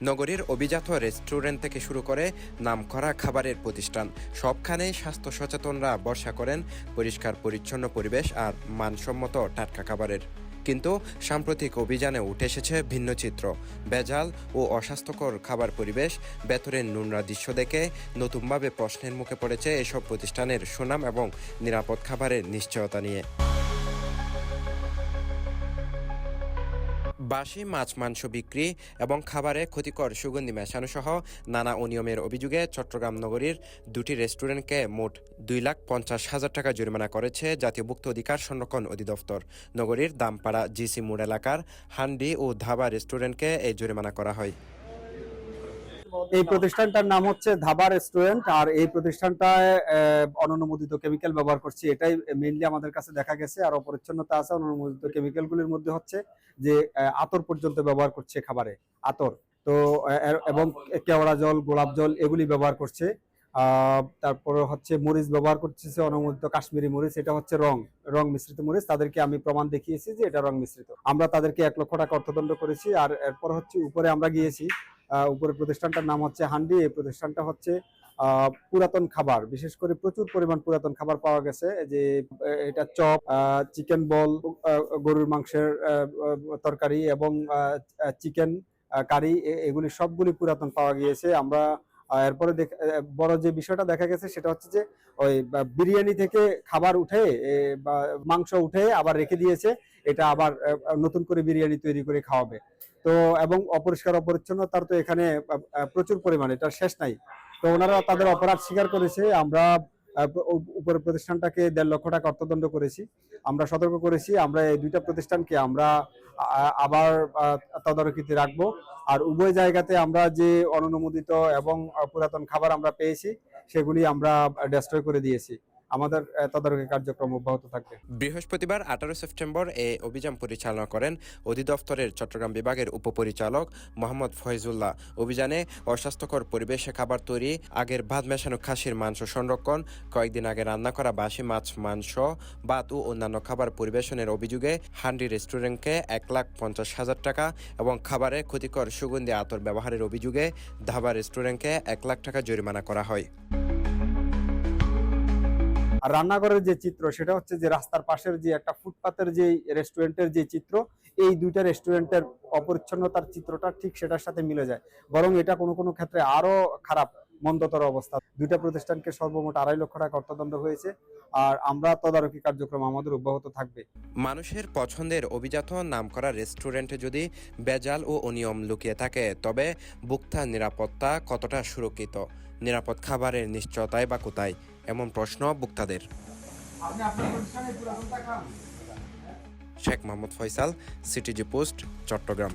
নগরীর অভিজাত রেস্টুরেন্ট থেকে শুরু করে নামকরা খাবারের প্রতিষ্ঠান সবখানেই স্বাস্থ্য সচেতনরা ভরসা করেন পরিষ্কার পরিচ্ছন্ন পরিবেশ আর মানসম্মত টাটকা খাবারের। কিন্তু সাম্প্রতিক অভিযানে উঠে এসেছে ভিন্ন চিত্র। ভেজাল ও অস্বাস্থ্যকর খাবার পরিবেশ, ভেতরের নোংরা দৃশ্য দেখে নতুনভাবে প্রশ্নের মুখে পড়েছে এসব প্রতিষ্ঠানের সুনাম এবং নিরাপদ খাবারের নিশ্চয়তা নিয়ে। বাসি মাছ মাংস বিক্রি এবং খাবারে ক্ষতিকর সুগন্ধি মেশানো সহ নানা অনিয়মের অভিযোগে চট্টগ্রাম নগরীর দুটি রেস্টুরেন্টকে মোট 2,50,000 টাকা জরিমানা করেছে জাতীয় ভোক্তা অধিকার সংরক্ষণ অধিদপ্তর। নগরীর দামপাড়া জিসি মোড় এলাকার হান্ডি ও ধাবা রেস্টুরেন্টকে এই জরিমানা করা হয়। এই প্রতিষ্ঠানটার নাম হচ্ছে ধাবা রেস্টুরেন্ট। আর এই প্রতিষ্ঠানটায় অননুমোদিত কেমিক্যাল ব্যবহার করছে, এটাই মেইনলি আমাদের কাছে দেখা গেছে। আর অপরিচ্ছন্নতা আছে। অননুমোদিত কেমিক্যালগুলির মধ্যে হচ্ছে যে আতর পর্যন্ত ব্যবহার করছে খাবারে, আতর তো এবং কেওড়া জল, গোলাপ জল এগুলি ব্যবহার করছে। তারপরে হচ্ছে মরিচ ব্যবহার করছে, অনুমোদিত কাশ্মীরি মরিচ, এটা হচ্ছে রং মিশ্রিত মরিচ। তাদেরকে আমি প্রমাণ দেখিয়েছি যে এটা রং মিশ্রিত। আমরা তাদেরকে 1 লক্ষ টাকা অর্থদণ্ড করেছি। আর এরপর হচ্ছে উপরে আমরা গিয়েছি, উপরে প্রতিষ্ঠানটার নাম হচ্ছে হান্ডি। এই প্রতিষ্ঠানটা হচ্ছে পুরাতন খাবার, বিশেষ করে প্রচুর পরিমাণ পুরাতন খাবার পাওয়া গেছে। যে এটা চপ, চিকেন বল, গরুর মাংসের তরকারি এবং চিকেন কারি, এগুলি সবগুলি পুরাতন পাওয়া গিয়েছে। আমরা এরপরে বড় যে বিষয়টা দেখা গেছে সেটা হচ্ছে যে ওই বিরিয়ানি থেকে খাবার উঠে বা মাংস উঠে আবার রেখে দিয়েছে, এটা আবার নতুন করে বিরিয়ানি তৈরি করে খাওয়াবে। তো এবং অপরিষ্কার অপরিচ্ছন্নতার তো এখানে প্রচুর পরিমাণে, এটা শেষ নাই। তো ওনারা তাদের অপরাধ স্বীকার করেছে। আমরা উপরের প্রতিষ্ঠানটাকে 1.5 লক্ষ টাকা অর্থদণ্ড করেছি। আমরা সতর্ক করেছি আমরা এই দুইটা প্রতিষ্ঠানকে আমরা আবার তদারকিতে রাখবো। আর উভয় জায়গাতে আমরা যে অননুমোদিত এবং পুরাতন খাবার আমরা পেয়েছি সেগুলি আমরা ডেস্ট্রয় করে দিয়েছি। আমাদের তদারকি কার্যক্রম অব্যাহত থাকবে। বৃহস্পতিবার 18 সেপ্টেম্বর এই অভিযান পরিচালনা করেন অধিদপ্তরের চট্টগ্রাম বিভাগের উপপরিচালক মোহাম্মদ ফয়জুল্লাহ। অভিযানে অস্বাস্থ্যকর পরিবেশে খাবার তৈরি, আগের ভাত মেশানো খাসির মাংস সংরক্ষণ, কয়েকদিন আগে রান্না করা বাসি মাছ মাংস, ভাত ও অন্যান্য খাবার পরিবেশনের অভিযোগে হান্ডি রেস্টুরেন্টকে 1,50,000 টাকা এবং খাবারে ক্ষতিকর সুগন্ধি আতর ব্যবহারের অভিযোগে ধাবা রেস্টুরেন্টকে 1 লাখ টাকা জরিমানা করা হয়। আর রান্নাঘরের যে চিত্র সেটা হচ্ছে যে রাস্তার পাশের যে একটা ফুটপাতের যে রেস্টুরেন্টের যে চিত্র, এই দুইটা রেস্টুরেন্টের অপরিচ্ছন্নতার চিত্রটা ঠিক সেটার সাথে মিলে যায়। বরং এটা কোনো কোনো ক্ষেত্রে আরো খারাপ, মন্দতর অবস্থা। দুইটা প্রতিষ্ঠানকে সর্বমোট 2.5 লক্ষ টাকা অর্থদণ্ড হয়েছে। আর আমরা তদারকি কার্যক্রম আমাদের অব্যাহত থাকবে। মানুষের পছন্দের অভিজাত নামকরা রেস্টুরেন্টে যদি ভেজাল ও অনিয়ম লুকিয়ে থাকে, তবে ভোক্তার নিরাপত্তা কতটা সুরক্ষিত? নিরাপদ খাবারের নিশ্চয়তায় বা কোথায়? এমন প্রশ্ন ভোক্তাদের। Sheikh Mohammad Faisal, CTG post, Chittagong.